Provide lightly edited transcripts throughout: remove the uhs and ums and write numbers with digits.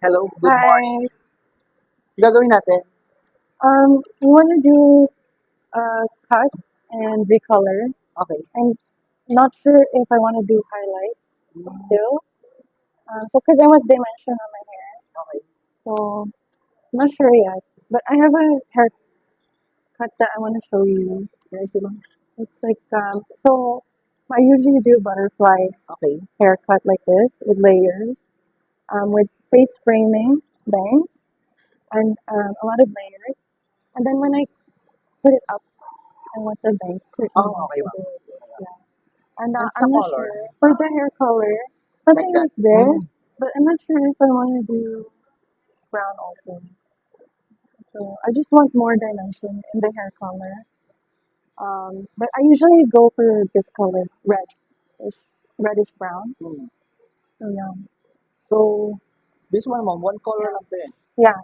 Hello, good morning. Hi. Gagawin natin. We want to do cut and recolor. Okay. I'm not sure if I want to do highlights still. Because I want dimension on my hair. Okay. So, I'm not sure yet. But I have a haircut that I want to show you. Can I see mo? It's like, so I usually do butterfly Okay. haircut like this with layers, with face framing, bangs, and a lot of layers. And then when I put it up, I want the bank to Okay, ma'am. yeah. And And sa I'm not color? sure for the hair color, something Like like that? this, but I'm not sure if I want to do brown also. So I just want more dimension in the hair color. But I usually go for this color, reddish brown. Hmm. So yeah, So, this one, ma'am, one color lang to eh. yeah.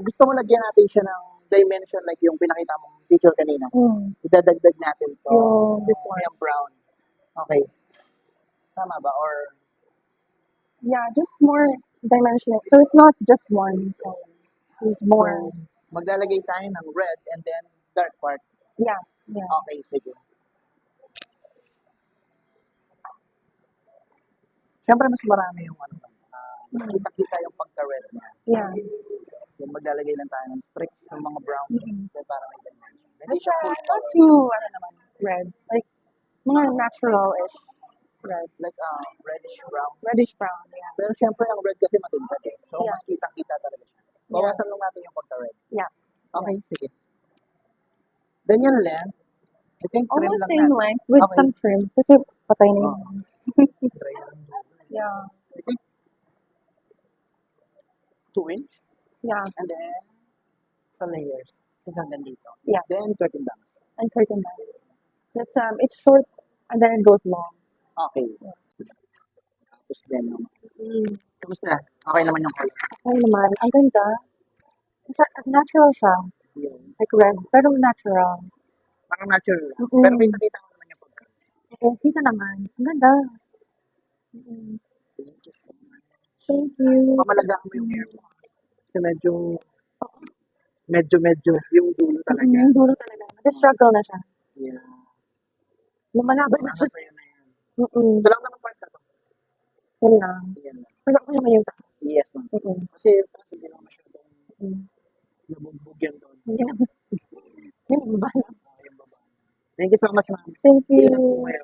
Gusto mo lagyan natin siya ng dimension like yung pinakita mong picture kanina. Mm, Idadagdag natin to. this one. Yung brown. Okay. Tama ba? Or, Yeah, just more dimension. So it's not just one color. There's more. so, maglalagay tayo ng red and then dark part. Yeah, yeah. Okay, sige. Siyempre, mas marami yung ano, mas kita-kita yung pagka-red niya. Yeah. Yung maglalagay lang tayo ng streaks ng mga brown then para may dimension. Hindi But siya full not color. too, naman, red. Like, mga natural-ish red. Like reddish brown. Reddish brown, yeah. Pero syempre, ang red kasi matindad eh. So, Yeah. mas kitang-kita talaga siya. Bawasan lang natin yung pagka-red. Yeah. Okay, sige. Then yung length, I think trim Almost lang same natin. length with Okay. some trim. Kasi patay na Oh. yun. Yeah. I think 2 inch. Yeah. And then, sa layers. Hanggang dito. Yeah. Then, curtain bangs. And curtain band. That's, it's short and then it goes long. Okay. Tapos then, kamusta? Okay naman yung color. Ay naman, ang ganda. Natural siya. Yung, Like red, pero natural. parang natural lang. Mm-mm. Pero kita-kita ko naman yung pagka. Okay, kita naman. Ang ganda. Thank you so much. Thank you. Pamalagaan mo yung hair mo. Kasi medyo yung dulo talaga. Yung dulo talaga. Nag-struggle na siya. Yeah. Lumalaban na Nasa siya. sa'yo na yan. Mm-mm. Ito lang naman part na to. Yun lang. Yan lang. Pero ako naman yung taas. Yes, ma'am. Mm-mm. Kasi kasi hindi naman masyadong Mm. nabugbog yan doon. Hindi naman. Yung iba lang. Yung baba. Thank you so much, ma'am. Thank Hindi na po you. kayo.